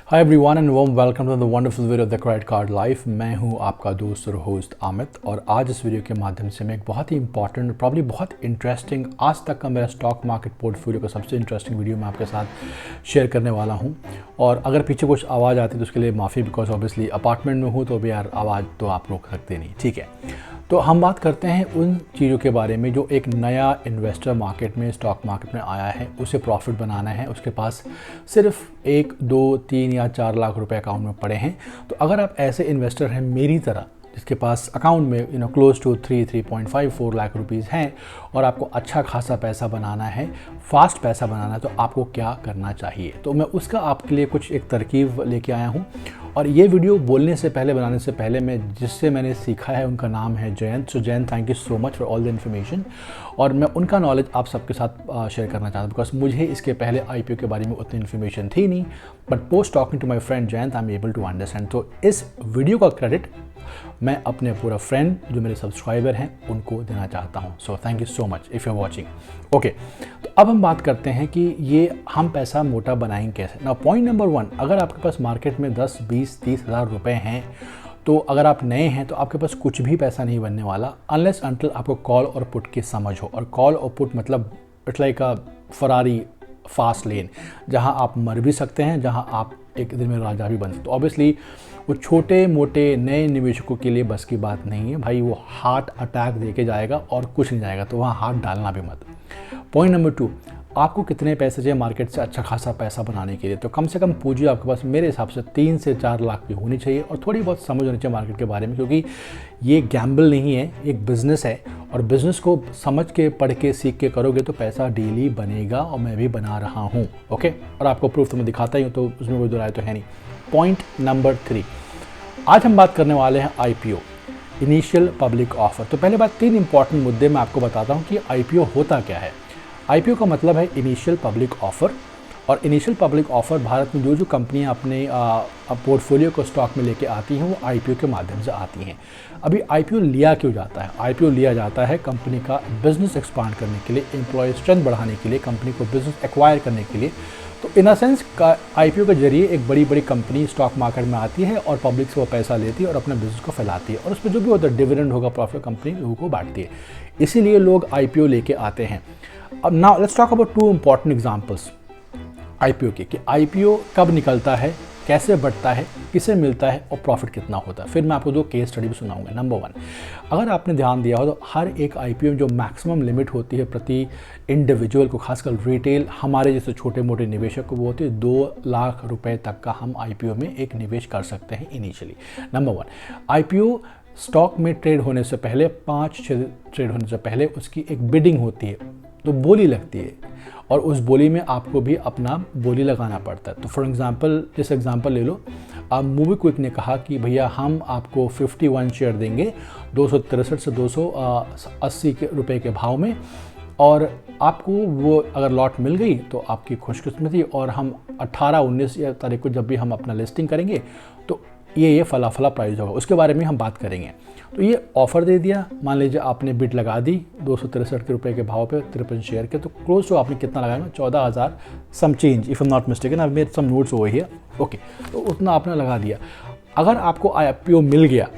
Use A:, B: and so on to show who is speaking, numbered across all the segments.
A: Hi everyone and warm welcome to the wonderful video of the credit card life. मैं हूं आपका दोस्त और होस्ट अमित, और आज इस वीडियो के माध्यम से मैं एक बहुत ही इंपॉर्टेंट, प्रॉब्ली बहुत इंटरेस्टिंग, आज तक का मेरा स्टॉक मार्केट पोर्टफोलियो का सबसे इंटरेस्टिंग वीडियो मैं आपके साथ शेयर करने वाला हूं। और अगर पीछे कुछ आवाज़ आती है तो उसके लिए माफ़ी, बिकॉज ऑब्वियसली अपार्टमेंट में हूँ तो भी यार आवाज़ तो आप रोक सकते नहीं, ठीक है। तो हम बात करते हैं उन चीज़ों के बारे में जो एक नया इन्वेस्टर मार्केट में, स्टॉक मार्केट में आया है, उसे प्रॉफिट बनाना है, उसके पास सिर्फ 1, 2, 3 या 4 लाख रुपए अकाउंट में पड़े हैं। तो अगर आप ऐसे इन्वेस्टर हैं मेरी तरह, जिसके पास अकाउंट में क्लोज टू 3.54 लाख रुपीज़ हैं, और आपको अच्छा खासा पैसा बनाना है, फास्ट पैसा बनाना है, तो आपको क्या करना चाहिए। तो मैं उसका आपके लिए कुछ एक तरकीब लेके आया हूँ। और ये वीडियो बोलने से पहले, बनाने से पहले, मैं जिससे मैंने सीखा है उनका नाम है Jayant. So Jayant, thank you so much for all the information. और मैं उनका नॉलेज आप सबके साथ शेयर करना चाहता हूँ, बिकॉज मुझे इसके पहले IPO के बारे में उतनी इन्फॉर्मेशन थी नहीं, but post talking to my friend Jayant I am able to understand. तो इस वीडियो का क्रेडिट मैं अपने पूरा फ्रेंड जो मेरे सब्सक्राइबर हैं उनको देना चाहता हूं। So thank you so much if you are watching. Okay, तो अब हम बात करते हैं कि ये हम पैसा मोटा बनाएंगे कैसे। ना पॉइंट नंबर 1, अगर आपके पास मार्केट में 10, 20, 30 हज़ार रुपये हैं, तो अगर आप नए हैं तो आपके पास कुछ भी पैसा नहीं बनने वाला अनलेस अनटिल आपको कॉल और पुट की समझ हो। और कॉल और पुट मतलब it's like a Ferrari fast lane, जहां आप मर भी सकते हैं, जहां आप एक दिन में राजा भी बन सकते। तो ऑब्वियसली वो छोटे मोटे नए निवेशकों के लिए बस की बात नहीं है भाई, वो हार्ट अटैक देके जाएगा और कुछ नहीं जाएगा, तो वहाँ हाथ डालना भी मत। पॉइंट नंबर 2, आपको कितने पैसे चाहिए मार्केट से अच्छा खासा पैसा बनाने के लिए। तो कम से कम पूंजी आपके पास मेरे हिसाब से 3 से 4 लाख की होनी चाहिए, और थोड़ी बहुत समझ होनी चाहिए मार्केट के बारे में, क्योंकि ये गैम्बल नहीं है, एक बिज़नेस है, और बिज़नेस को समझ के, पढ़ के, सीख के करोगे तो पैसा डेली बनेगा, और मैं भी बना रहा हूँ। ओके, और आपको प्रूफ तो मैं दिखाता ही हूँ, तो उसमें कोई दुराय तो है नहीं। पॉइंट नंबर 3, आज हम बात करने वाले हैं IPO, इनिशियल पब्लिक ऑफर। तो पहले बात 3 इंपॉर्टेंट मुद्दे मैं आपको बताता हूँ कि IPO होता क्या है। IPO का मतलब है इनिशियल पब्लिक ऑफर, और इनिशियल पब्लिक ऑफर भारत में जो कंपनियां अपने पोर्टफोलियो को स्टॉक में लेके आती हैं वो IPO के माध्यम से आती हैं। अभी IPO लिया क्यों जाता है? IPO लिया जाता है कंपनी का बिजनेस एक्सपांड करने के लिए, एम्प्लॉय स्ट्रेंथ बढ़ाने के लिए, कंपनी को बिजनेस एक्वायर करने के लिए। तो इन अ सेंस का IPO के जरिए एक बड़ी बड़ी कंपनी स्टॉक मार्केट में आती है और पब्लिक से वो पैसा लेती है और अपने बिजनेस को फैलाती है, और उसमें जो भी होता है डिविडेंड होगा, प्रॉफिट कंपनी लोगों को बांटती है। इसीलिए लोग IPO लेके आते हैं। अब now let's talk about 2 important examples IPO के, कि IPO कब निकलता है, कैसे बढ़ता है, किसे मिलता है, और प्रॉफिट कितना होता है। फिर मैं आपको 2 केस स्टडी भी सुनाऊंगा। नंबर 1, अगर आपने ध्यान दिया हो तो हर एक IPO में जो मैक्सिमम लिमिट होती है प्रति इंडिविजुअल को, खासकर रिटेल हमारे जैसे छोटे मोटे निवेशक को, वो होती है 2 लाख रुपए तक का हम IPO में एक निवेश कर सकते हैं इनिशियली। नंबर 1, IPO स्टॉक में ट्रेड होने से पहले, 5-6 ट्रेड होने से पहले उसकी एक बिडिंग होती है, तो बोली लगती है, और उस बोली में आपको भी अपना बोली लगाना पड़ता है। तो फॉर एग्जांपल, जैसे एग्जांपल ले लो, अब मोबीक्विक ने कहा कि भैया हम आपको 51 शेयर देंगे 263 से 280 रुपए के भाव में, और आपको वो अगर लॉट मिल गई तो आपकी खुशकिस्मती, और हम 18-19 तारीख को जब भी हम अपना लिस्टिंग करेंगे तो ये फला प्राइस होगा, उसके बारे में हम बात करेंगे। तो ये ऑफ़र दे दिया, मान लीजिए आपने बिड लगा दी 263 रुपये के भाव पे 53 शेयर के, तो क्लोज टू आपने कितना लगाया? 14,000 some change, if I am not mistaken, I made some notes over here. Okay, तो उतना आपने लगा दिया। अगर आपको IPO मिल गया,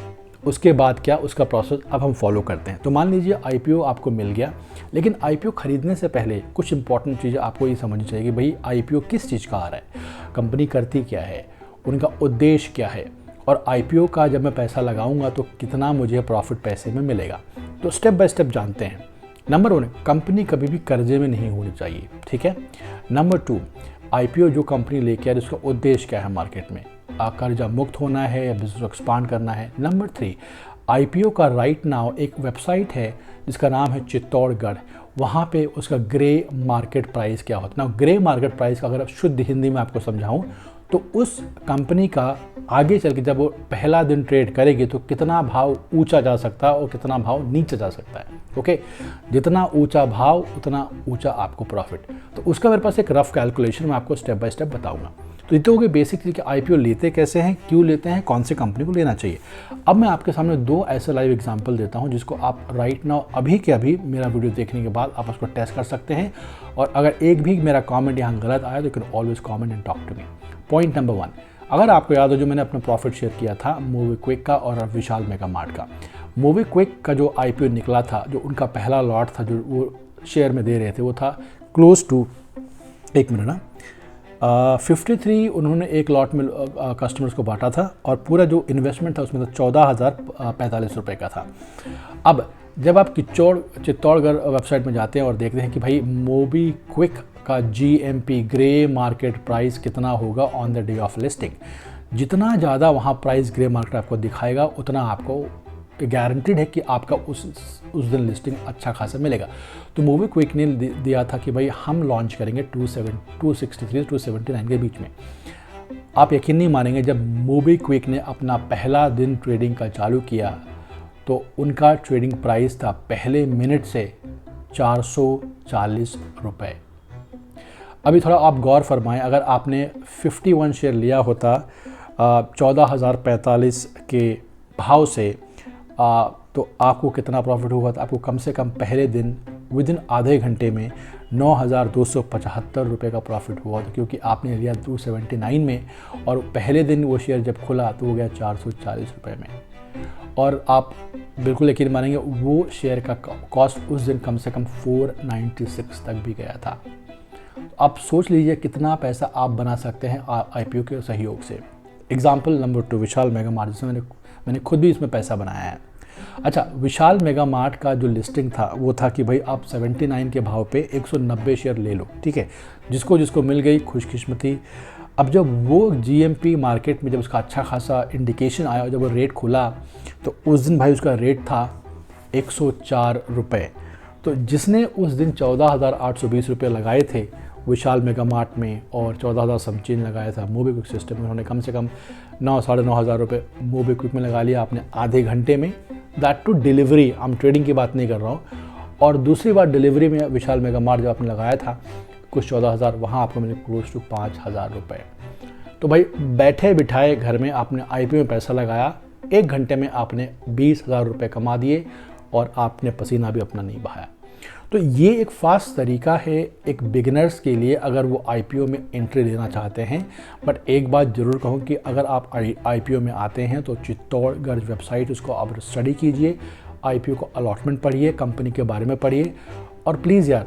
A: उसके बाद क्या, उसका प्रोसेस अब हम फॉलो करते हैं। तो मान लीजिए IPO आपको मिल गया, लेकिन IPO खरीदने से पहले कुछ इंपॉर्टेंट चीज़ें आपको ये समझनी चाहिए कि भाई IPO किस चीज़ का आ रहा है, कंपनी करती क्या है, उनका उद्देश्य क्या है, और IPO का जब मैं पैसा लगाऊंगा तो कितना मुझे प्रॉफिट पैसे में मिलेगा। तो स्टेप बाय स्टेप जानते हैं। नंबर 1, कंपनी कभी भी कर्जे में नहीं होनी चाहिए, ठीक है। नंबर 2, IPO जो कंपनी लेके आ रही है उसका उद्देश्य क्या है मार्केट में, कर्जा मुक्त होना है या बिजनेस एक्सपांड करना है। नंबर 3, IPO का राइट नाउ एक वेबसाइट है जिसका नाम है चित्तौड़गढ़, वहाँ पे उसका ग्रे मार्केट प्राइस क्या होता है ना। ग्रे मार्केट प्राइस का अगर शुद्ध हिंदी में आपको समझाऊँ तो उस कंपनी का आगे चल के जब वो पहला दिन ट्रेड करेगी तो कितना भाव ऊंचा जा सकता है और कितना भाव नीचे जा सकता है। ओके, जितना ऊंचा भाव उतना ऊंचा आपको प्रॉफिट। तो उसका मेरे पास एक रफ कैलकुलेशन मैं आपको स्टेप बाय स्टेप बताऊंगा। तो ये तो हो गई बेसिक चीज़ कि IPO लेते कैसे हैं, क्यों लेते हैं, कौन सी कंपनी को लेना चाहिए। अब मैं आपके सामने 2 ऐसे लाइव एग्जांपल देता हूं जिसको आप राइट नाउ अभी के अभी मेरा वीडियो देखने के बाद आप उसको टेस्ट कर सकते हैं, और अगर एक भी मेरा कमेंट यहाँ गलत आया तो you can always comment and talk to me. Point number 1, अगर आपको याद हो जो मैंने अपना प्रॉफिट शेयर किया था मोबीक्विक का और विशाल मेगा मार्ट का, मोबीक्विक का जो IPO निकला था, जो उनका पहला लॉट था जो वो शेयर में दे रहे थे, वो था क्लोज टू, एक मिनट ना, 53 उन्होंने एक लॉट में कस्टमर्स को बांटा था और पूरा जो इन्वेस्टमेंट था उसमें तो 14,045 रुपये का था। अब जब आप चित्तौड़गढ़ वेबसाइट में जाते हैं और देखते हैं कि भाई मोबीक्विक का GMP ग्रे मार्केट प्राइस कितना होगा on the day of listing, जितना ज़्यादा वहाँ प्राइस ग्रे मार्केट आपको दिखाएगा उतना आपको गारंटीड है कि आपका उस दिन लिस्टिंग अच्छा खासा मिलेगा। तो मोबीक्विक ने दिया था कि भाई हम लॉन्च करेंगे 263 279 के बीच में। आप यकीन नहीं मानेंगे, जब मोबीक्विक ने अपना पहला दिन ट्रेडिंग का चालू किया तो उनका ट्रेडिंग प्राइस था पहले मिनट से 440 रुपये। अभी थोड़ा आप गौर फरमाएं, अगर आपने 51 शेयर लिया होता 14,045 के भाव से, तो आपको कितना प्रॉफिट हुआ था? आपको कम से कम पहले दिन विदिन आधे घंटे में 9,275 रुपये का प्रॉफिट हुआ था, क्योंकि आपने लिया 279 में और पहले दिन वो शेयर जब खुला तो वो गया 440 रुपये में। और आप बिल्कुल यकीन मानेंगे वो शेयर का कॉस्ट उस दिन कम से कम 496 तक भी गया था। आप सोच लीजिए कितना पैसा आप बना सकते हैं IPO के सहयोग से। एग्जाम्पल नंबर 2 विशाल मेगा मार्ट, जिसमें मैंने खुद भी इसमें पैसा बनाया है। अच्छा, विशाल मेगा मार्ट का जो लिस्टिंग था वो था कि भाई आप 79 के भाव पे 190 शेयर ले लो, ठीक है, जिसको मिल गई खुशकिस्मती। अब जब वो GMP मार्केट में जब उसका अच्छा खासा इंडिकेशन आया, जब वो रेट खुला तो उस दिन भाई उसका रेट था 104 रुपये। तो जिसने उस दिन 14,820 रुपये लगाए थे विशाल मेगा मार्ट में और 14,000 समचीन लगाया था मोबीक्विक सिस्टम में, उन्होंने कम से कम 9,000 साढ़े 9,000 रुपये मोबीक्विक में लगा लिया आपने आधे घंटे में। दैट टू डिलीवरी, हम ट्रेडिंग की बात नहीं कर रहा हूँ। और दूसरी बार डिलीवरी में विशाल मेगा मार्ट जब आपने लगाया था कुछ 14,000, वहाँ आपको मिले क्लोज टू 5,000 रुपये। तो भाई बैठे बिठाए घर में आपने IPO में पैसा लगाया, 1 घंटे में आपने 20,000 रुपये कमा दिए और आपने पसीना भी अपना नहीं बहाया। तो ये एक फास्ट तरीका है एक बिगिनर्स के लिए अगर वो IPO में एंट्री लेना चाहते हैं। बट एक बात ज़रूर कहूँ कि अगर आप IPO में आते हैं तो चित्तौड़गढ़ वेबसाइट उसको आप स्टडी कीजिए, IPO को अलॉटमेंट पढ़िए, कंपनी के बारे में पढ़िए। और प्लीज़ यार,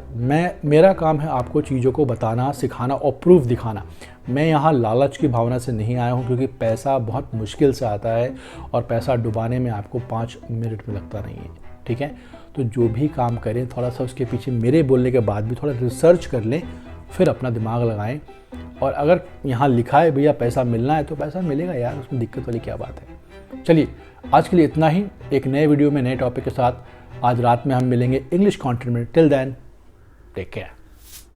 A: मेरा काम है आपको चीज़ों को बताना, सिखाना और प्रूफ दिखाना। मैं यहाँ लालच की भावना से नहीं आया हूँ, क्योंकि पैसा बहुत मुश्किल से आता है और पैसा डुबाने में आपको 5 मिनट में लगता नहीं है, ठीक है। तो जो भी काम करें थोड़ा सा उसके पीछे मेरे बोलने के बाद भी थोड़ा रिसर्च कर लें, फिर अपना दिमाग लगाएं। और अगर यहाँ लिखा है भैया पैसा मिलना है तो पैसा मिलेगा यार, उसमें दिक्कत वाली क्या बात है। चलिए आज के लिए इतना ही, एक नए वीडियो में नए टॉपिक के साथ आज रात में हम मिलेंगे इंग्लिश कंटेंट में। Till then take care.